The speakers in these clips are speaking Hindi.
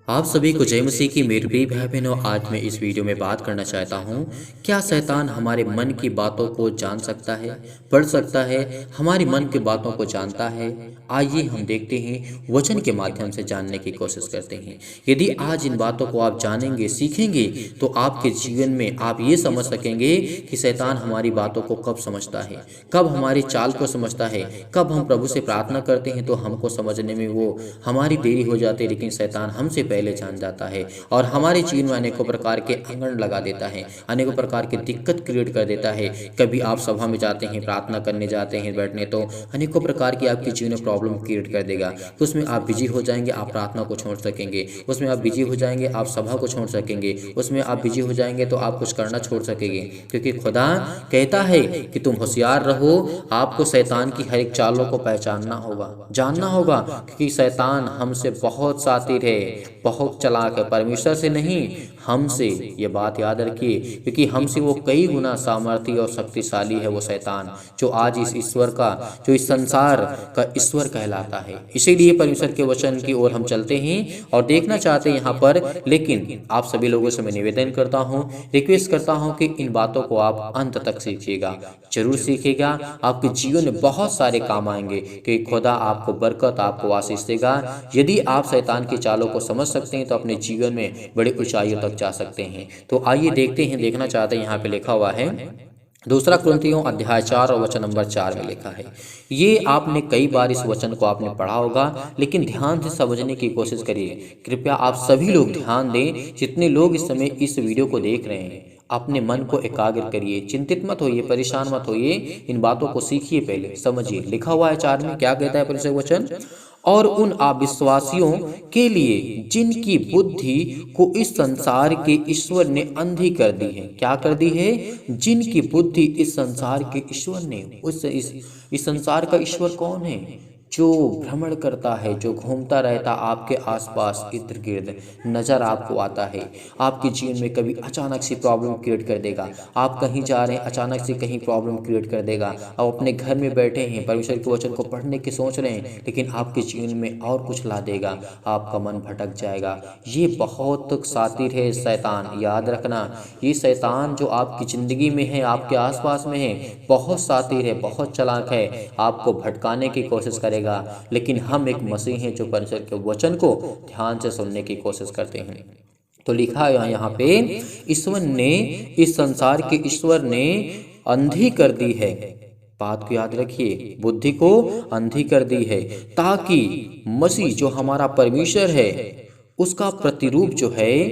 आप सभी को जय मसीह की मेरे प्रिय भाई बहनों। आज मैं इस वीडियो में बात करना चाहता हूँ, क्या शैतान हमारे मन की बातों को जान सकता है, पढ़ सकता है, हमारे मन की बातों को जानता है। आइए हम देखते हैं, वचन के माध्यम से जानने की कोशिश करते हैं। यदि आज इन बातों को आप जानेंगे, सीखेंगे, तो आपके जीवन में आप ये समझ सकेंगे कि शैतान हमारी बातों को कब समझता है, कब हमारी चाल को समझता है। कब हम प्रभु से प्रार्थना करते हैं तो हमको समझने में वो हमारी देरी हो जाती है, लेकिन शैतान हमसे पहले जान जाता है और हमारे जीवन में अनेकों प्रकार के अंगड़ लगा देता है, अनेकों प्रकार की दिक्कत क्रिएट कर देता है। कभी आप सभा में जाते हैं, प्रार्थना करने जाते हैं, बैठने, तो अनेकों प्रकार की आपके जीवन में प्रॉब्लम क्रिएट कर देगा। तो उसमें आप बिजी हो जाएंगे, आप प्रार्थना को छोड़ सकेंगे। उसमें आप बिजी हो जाएंगे, आप सभा को छोड़ सकेंगे। उसमें आप बिजी हो जाएंगे तो आप कुछ करना छोड़ सकेंगे, क्योंकि खुदा कहता है कि तुम होशियार रहो। आपको शैतान की हर एक चालों को पहचानना होगा, जानना होगा, क्योंकि शैतान हमसे बहुत शातिर है, बहुत चालाक है। परमेश्वर से नहीं, हमसे। ये बात याद रखिए, क्योंकि हमसे वो कई गुना सामर्थी और शक्तिशाली है वो शैतान, जो आज इस ईश्वर का, जो इस संसार का ईश्वर कहलाता है। इसीलिए परमेश्वर के वचन की ओर हम चलते हैं और देखना चाहते हैं यहाँ पर। लेकिन आप सभी लोगों से मैं निवेदन करता हूँ, रिक्वेस्ट करता हूँ कि इन बातों को आप अंत तक सीखिएगा, जरूर सीखिएगा। आपके जीवन में बहुत सारे काम आएंगे, कि खुदा आपको बरकत, आपको आशीष देगा। यदि आप शैतान की चालों को समझ सकते हैं तो अपने जीवन में बड़ी ऊंचाइयों तक जा सकते हैं। तो आइए देखते हैं, देखना चाहते हैं। यहाँ पे लिखा हुआ है, दूसरा कुरिन्थियों अध्याय 4 और वचन नंबर 4 में लिखा है। ये आपने कई बार इस वचन को आपने पढ़ा होगा, लेकिन ध्यान से समझने की कोशिश करिए। कृपया आप सभी लोग ध्यान दें, जितने लोग इस समय इस वीडियो को देख रहे हैं। अपने मन को एकाग्र करिए, चिंतित मत होइए, परेशान मत होइए। इन बातों को सीखिए, पहले समझिए। लिखा हुआ है 4 में, क्या कहता है परिचय वचन? और उन अविश्वासियों के लिए जिनकी बुद्धि को इस संसार के ईश्वर ने अंधी कर दी है। क्या कर दी है? जिनकी बुद्धि इस संसार के ईश्वर ने, इस संसार का ईश्वर कौन है? जो भ्रमण करता है, जो घूमता रहता आपके आसपास, इर्द गिर्द नजर आपको आता है। आपके जीवन में कभी अचानक से प्रॉब्लम क्रिएट कर देगा। आप कहीं जा रहे हैं, अचानक से कहीं प्रॉब्लम क्रिएट कर देगा। आप अपने घर में बैठे हैं, परमेश्वर के वचन को पढ़ने की सोच रहे हैं, लेकिन आपके जीवन में और कुछ ला देगा, आपका मन भटक जाएगा। ये बहुत शातिर है शैतान, याद रखना। ये शैतान जो आपकी ज़िंदगी में है, आपके आसपास में है, बहुत शातिर है, बहुत चालाक है, आपको भटकाने की कोशिश करेगा। लेकिन हम एक मसीह हैं जो परमेश्वर के वचन को ध्यान से सुनने की कोशिश करते हैं। तो लिखा है यहाँ पे, ईश्वर ने, इस संसार के ईश्वर ने अंधी कर दी है। बात को याद रखिए, बुद्धि को अंधी कर दी है, ताकि मसीह जो हमारा परमेश्वर है, उसका प्रतिरूप जो है,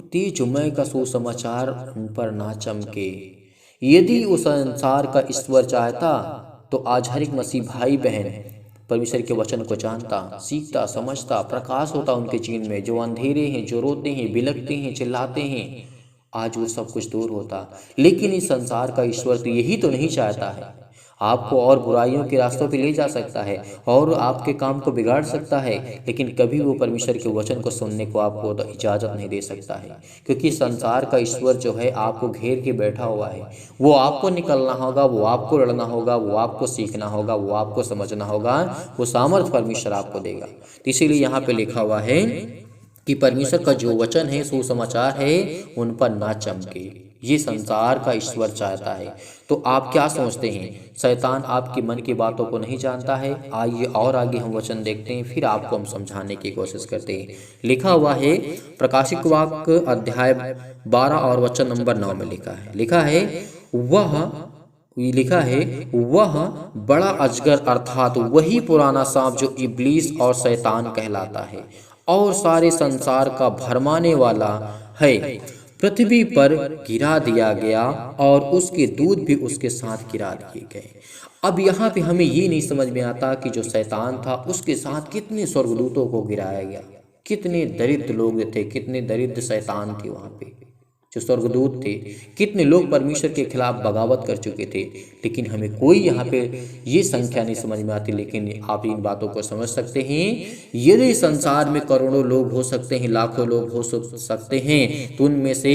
तेजोमय का सुसमाचार उन पर ना चमके। यदि उस संसार का ईश्वर चाहता तो आज हर एक मसीह भाई बहन परमेश्वर के वचन को जानता, सीखता, समझता, प्रकाश होता उनके जीवन में। जो अंधेरे हैं, जो रोते हैं, बिलखते हैं, चिल्लाते हैं, आज वो सब कुछ दूर होता। लेकिन इस संसार का ईश्वर तो यही तो नहीं चाहता है। आपको और बुराइयों के रास्तों पे ले जा सकता है और आपके काम को बिगाड़ सकता है, लेकिन कभी वो परमेश्वर के वचन को सुनने को आपको तो इजाज़त नहीं दे सकता है, क्योंकि संसार का ईश्वर जो है आपको घेर के बैठा हुआ है। वो आपको निकलना होगा, वो आपको लड़ना होगा, वो आपको सीखना होगा, वो आपको समझना होगा। वो सामर्थ परमेश्वर आपको देगा। तो इसीलिए यहाँ पे लिखा हुआ है कि परमेश्वर का जो वचन है, सुसमाचार है, उन पर ना चमके। ये संसार का ईश्वर चाहता है। तो आप क्या सोचते हैं, शैतान आपके मन की बातों को नहीं जानता है? आइए और आगे हम वचन देखते हैं, फिर आपको हम समझाने की कोशिश करते हैं। लिखा हुआ है, प्रकाशिक वाक्य अध्याय 12 और वचन नंबर 9 में लिखा है, वह बड़ा अजगर अर्थात वही पुराना सांप जो इब्लीस और शैतान कहलाता है और सारे संसार का भरमाने वाला है, पृथ्वी पर गिरा दिया गया और उसके दूत भी उसके साथ गिरा दिए गए। अब यहाँ पे हमें ये नहीं समझ में आता कि जो शैतान था उसके साथ कितने स्वर्गदूतों को गिराया गया, कितने दरिद्र लोग थे, कितने दरिद्र शैतान थे वहाँ पे। जो स्वर्गदूत थे, कितने लोग परमेश्वर के खिलाफ बगावत कर चुके थे, लेकिन हमें कोई यहाँ पे ये संख्या नहीं समझ में आती। लेकिन आप इन बातों को समझ सकते हैं, यदि संसार में करोड़ों लोग हो सकते हैं, लाखों लोग हो सकते हैं, तो उनमें से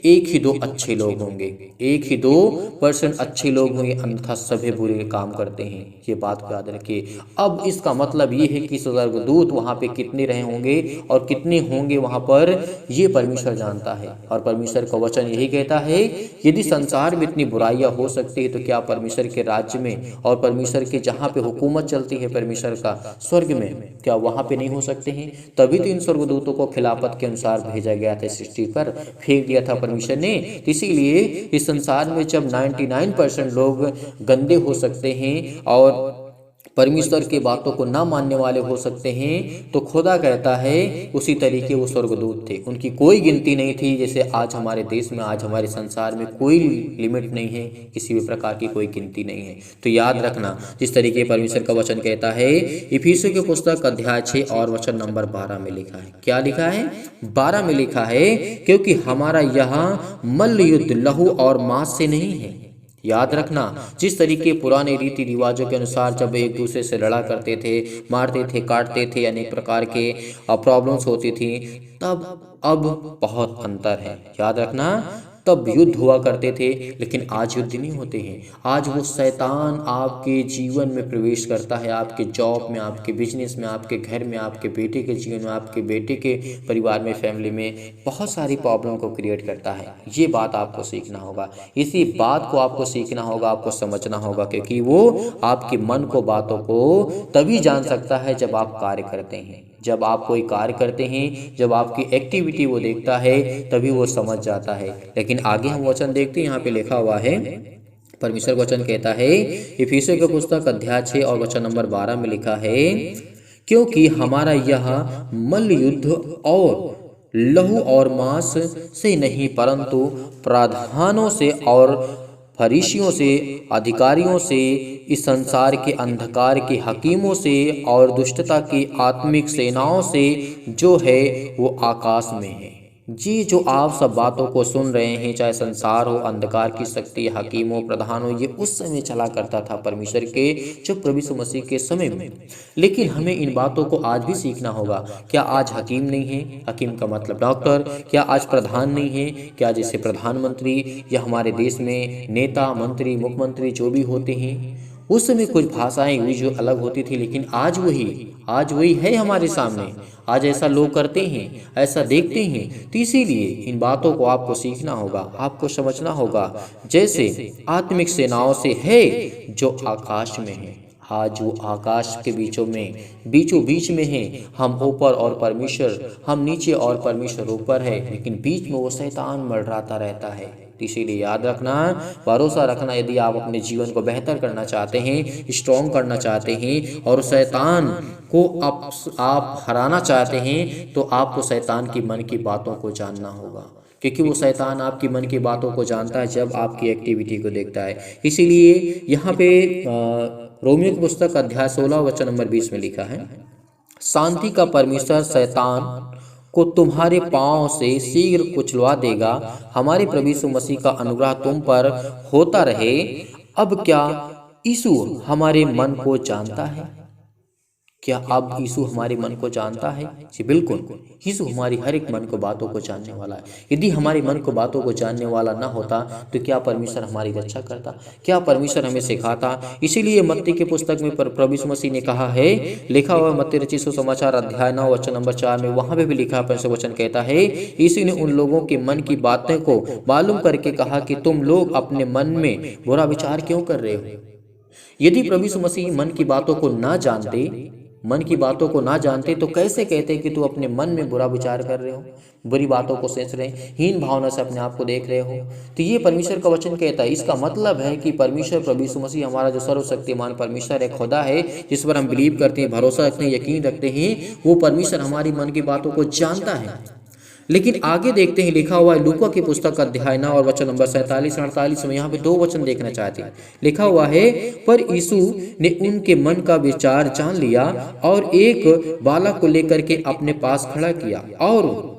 एक ही दो अच्छे लोग होंगे, 1 ही 2% अच्छे लोग होंगे, अन्यथा सभी बुरे काम करते हैं। ये बात को याद रखिए। अब इसका मतलब ये है कि स्वर्गदूत वहाँ पे कितने रहे होंगे और कितने होंगे वहाँ पर, ये परमेश्वर जानता है। और परमेश्वर का वचन यही कहता है, यदि संसार में इतनी बुराइयां हो सकती है, तो क्या परमेश्वर के राज्य में और परमेश्वर के जहाँ पे हुकूमत चलती है परमेश्वर का, स्वर्ग में, क्या वहाँ पे नहीं हो सकते हैं? तभी तो इन स्वर्गदूतों को खिलाफत के अनुसार भेजा गया था, सृष्टि पर फेंक दिया था परमेश्वर ने। इसीलिए इस संसार में जब 99% लोग गंदे हो सकते हैं और परमेश्वर की बातों को ना मानने वाले हो सकते हैं, तो खुदा कहता है उसी तरीके वो स्वर्गदूत थे, उनकी कोई गिनती नहीं थी। जैसे आज हमारे देश में, आज हमारे संसार में कोई लिमिट नहीं है, किसी भी प्रकार की कोई गिनती नहीं है। तो याद रखना, जिस तरीके परमेश्वर का वचन कहता है, इफिसियों की पुस्तक अध्याय 6 और वचन नंबर 12 में लिखा है। क्या लिखा है? 12 में लिखा है, क्योंकि हमारा यहाँ मल्ल युद्ध लहू और मांस से नहीं है। याद रखना, जिस तरीके पुराने रीति रिवाजों के अनुसार जब एक दूसरे से लड़ा करते थे, मारते थे, काटते थे, अनेक प्रकार के प्रॉब्लम्स होती थी, तब अब बहुत अंतर है। याद रखना, तब युद्ध हुआ करते थे, लेकिन आज युद्ध नहीं होते हैं। आज वो शैतान आपके जीवन में प्रवेश करता है, आपके जॉब में, आपके बिजनेस में, आपके घर में, आपके बेटे के जीवन में, आपके बेटे के परिवार में, फैमिली में बहुत सारी प्रॉब्लम को क्रिएट करता है। ये बात आपको सीखना होगा, इसी बात को आपको सीखना होगा, आपको समझना होगा, क्योंकि वो आपके मन को, बातों को तभी जान सकता है जब आप कार्य करते हैं। जब आप कोई कार्य करते हैं, जब आपकी एक्टिविटी वो देखता है, तभी वो समझ जाता है। लेकिन आगे हम वचन देखते हैं, यहाँ पे लिखा हुआ है, परमेश्वर वचन कहता है, इफिसियों की पुस्तक अध्याय 6 और वचन नंबर 12 में लिखा है, क्योंकि हमारा यह मल्ल युद्ध और लहू और मांस से नहीं, परंतु प्रधानों से और फरीसियों से, अधिकारियों से, इस संसार के अंधकार के हकीमों से और दुष्टता की आत्मिक सेनाओं से जो है वो आकाश में है। जी, जो आप सब बातों को सुन रहे हैं, चाहे संसार हो, अंधकार की शक्ति, हकीम हो, प्रधान हो, ये उस समय चला करता था परमेश्वर के, जो प्रभु यीशु मसीह के समय में। लेकिन हमें इन बातों को आज भी सीखना होगा। क्या आज हकीम नहीं है? हकीम का मतलब डॉक्टर। क्या आज प्रधान नहीं है? क्या जैसे प्रधानमंत्री या हमारे देश में नेता, मंत्री, मुख्यमंत्री जो भी होते हैं, उस समय कुछ भाषाएं हुई जो अलग होती थी, लेकिन आज वही है हमारे सामने। आज ऐसा लोग करते हैं, ऐसा देखते हैं। तो इसीलिए इन बातों को आपको सीखना होगा, आपको समझना होगा। जैसे आत्मिक सेनाओं से है जो आकाश में है। आज वो आकाश के बीचों बीच में है। हम ऊपर और परमेश्वर, हम नीचे और परमेश्वर ऊपर है, लेकिन बीच में वो शैतान मंडराता रहता है। इसीलिए याद रखना, भरोसा रखना, यदि आप अपने जीवन को बेहतर करना चाहते हैं, स्ट्रॉन्ग करना चाहते हैं और शैतान को आप हराना चाहते हैं, तो आपको शैतान की मन की बातों को जानना होगा, क्योंकि वो शैतान आपकी मन की बातों को जानता है जब आपकी एक्टिविटी को देखता है। इसीलिए यहाँ पे रोमियो की पुस्तक अध्याय 16 वचन नंबर 20 में लिखा है, शांति का परमेश्वर शैतान को तुम्हारे पांव से शीघ्र कुचलवा देगा। हमारे प्रभु यीशु मसीह का अनुग्रह तुम पर होता रहे। अब क्या यीशु हमारे मन को जानता है? क्या अब यीशु हमारे मन को जानता है? जी बिल्कुल, यीशु हमारी हर एक मन को, बातों को जानने वाला है। यदि हमारे मन को, बातों को जानने वाला ना होता, तो क्या परमेश्वर हमारी रक्षा करता? क्या परमेश्वर हमें सिखाता? इसीलिए मत्ती की पुस्तक में प्रभु यीशु मसीह ने कहा है, लिखा हुआ मत्ती रचित सुसमाचार अध्याय 9 वचन नंबर 4 में, वहां पे भी लिखा है, परमेश्वर वचन कहता है, यीशु ने उन लोगों के मन की बातें को मालूम करके कहा कि तुम लोग अपने मन में बुरा विचार क्यों कर रहे हो? यदि प्रभु यीशु मसीह मन की बातों को ना जानते, तो कैसे कहते कि तू अपने मन में बुरा विचार कर रहे हो, बुरी बातों को सोच रहे हैं, हीन भावना से अपने आप को देख रहे हो? तो ये परमेश्वर का वचन कहता है। इसका मतलब है कि परमेश्वर प्रभु यीशु मसीह हमारा जो सर्वशक्तिमान परमेश्वर है, खुदा है, जिस पर हम बिलीव करते हैं, भरोसा रखते हैं, यकीन रखते हैं, वो परमेश्वर हमारी मन की बातों को जानता है। लेकिन आगे देखते हैं, लिखा हुआ है लूका की पुस्तक अध्याय 9 और वचन नंबर 47-48 में, यहाँ पे 2 वचन देखना चाहते हैं। लिखा हुआ है, पर यीशु ने उनके मन का विचार जान लिया और एक बालक को लेकर के अपने पास खड़ा किया और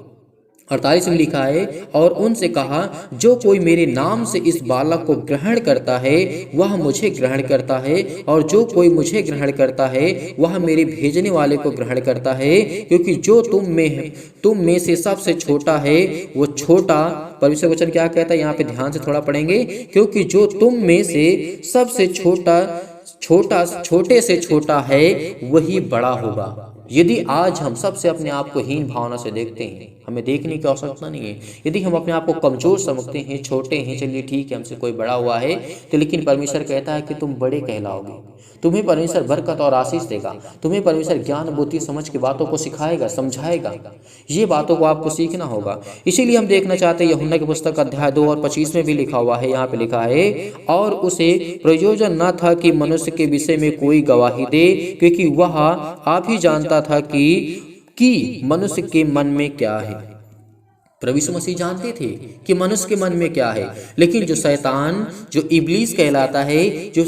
48 में लिखा है, और उनसे कहा, जो कोई मेरे नाम से इस बालक को ग्रहण करता है वह मुझे ग्रहण करता है, और जो कोई मुझे ग्रहण करता है वह मेरे भेजने वाले को ग्रहण करता है, क्योंकि जो तुम में से सबसे छोटा है वो छोटा। परमेश्वर वचन क्या कहता है, यहाँ पे ध्यान से थोड़ा पढ़ेंगे, क्योंकि जो तुम में से सबसे छोटे से छोटा है वही बड़ा होगा। यदि आज हम सबसे अपने आप को हीन भावना से देखते हैं, हमें देखने की आवश्यकता नहीं है। यदि हम अपने आप को कमजोर समझते हैं, छोटे हैं, चलिए ठीक है, हमसे कोई बड़ा हुआ है, तो लेकिन परमेश्वर कहता है कि तुम बड़े कहलाओगे, तुम्हें परमेश्वर बरकत और आशीष देगा, तुम्हें परमेश्वर ज्ञान बुद्धि समझ की बातों को सिखाएगा, समझाएगा। ये बातों को आपको सीखना होगा। इसीलिए हम देखना चाहते हैं यूहन्ना की पुस्तक अध्याय 2 और 25 में भी लिखा हुआ है, यहाँ पे लिखा है, और उसे प्रयोजन न था कि मनुष्य के विषय में कोई गवाही दे, क्योंकि वह आप ही जानता था कि मनुष्य के मन में क्या है। प्रभु यीशु मसीह जानते थे कि मनुष्य के मन में क्या है, लेकिन जो शैतान, जो इब्लीस कहलाता है, जो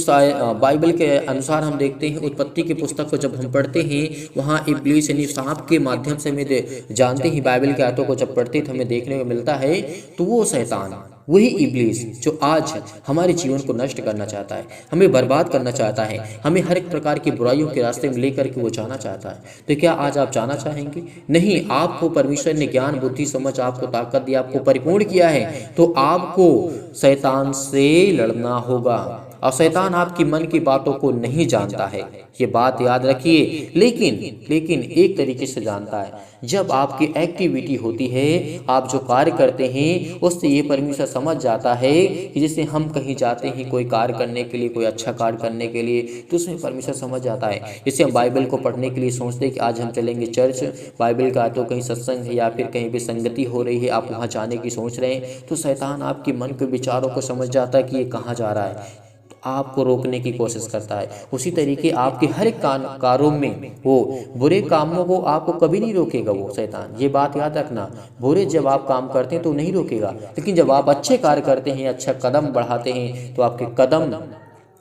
बाइबल के अनुसार हम देखते हैं, उत्पत्ति की पुस्तक को जब हम पढ़ते हैं, वहाँ इब्लीस यानी सांप के माध्यम से हमें जानते हैं, बाइबल के आयतों को जब पढ़ते तो हमें देखने को मिलता है, तो वो शैतान, वही इब्लीस जो आज हमारे जीवन को नष्ट करना चाहता है, हमें बर्बाद करना चाहता है, हमें हर एक प्रकार की बुराइयों के रास्ते में लेकर के वो जाना चाहता है। तो क्या आज आप जाना चाहेंगे? नहीं, आपको परमेश्वर ने ज्ञान बुद्धि समझ, आपको ताकत दी, आपको परिपूर्ण किया है, तो आपको शैतान से लड़ना होगा। और शैतान आपकी मन की बातों को नहीं जानता है, ये बात याद रखिए, लेकिन एक तरीके से जानता है। जब आपकी एक्टिविटी होती है, आप जो कार्य करते हैं, उससे ये परमेश्वर समझ जाता है कि जैसे हम कहीं जाते हैं कोई कार्य करने के लिए, कोई अच्छा कार्य करने के लिए, तो उसमें परमेश्वर समझ जाता है। जैसे हम बाइबल को पढ़ने के लिए सोचते हैं कि आज हम चलेंगे चर्च, बाइबल का तो कहीं सत्संग है या फिर कहीं पे संगति हो रही है, आप वहाँ जाने की सोच रहे हैं, तो शैतान आपके मन के विचारों को समझ जाता है कि ये कहाँ जा रहा है, आपको रोकने की कोशिश करता है। उसी तरीके आपके हर एक कारों में वो बुरे कामों को आपको कभी नहीं रोकेगा वो शैतान, ये बात याद रखना। बुरे जब आप काम करते हैं तो नहीं रोकेगा, लेकिन जब आप अच्छे कार्य करते हैं, अच्छा कदम बढ़ाते हैं, तो आपके कदम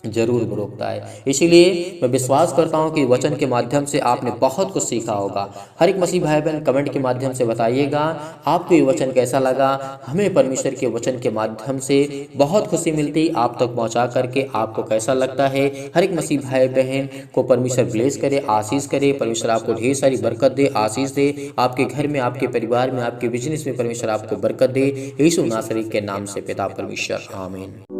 जरूर रोकता है। इसीलिए मैं विश्वास करता हूं कि वचन के माध्यम से आपने बहुत कुछ सीखा होगा। हर एक मसीह भाई बहन कमेंट के माध्यम से बताइएगा आपको ये वचन कैसा लगा। हमें परमेश्वर के वचन के माध्यम से बहुत खुशी मिलती, आप तक पहुंचा करके आपको कैसा लगता है। हर एक मसीह भाई बहन को परमेश्वर ब्लेस करे, आशीष करे, परमेश्वर आपको ढेर सारी बरकत दे, आशीष दे, आपके घर में, आपके परिवार में, आपके बिजनेस में परमेश्वर आपको बरकत दे। यीशु नासरी के नाम से पिता परमेश्वर, आमीन।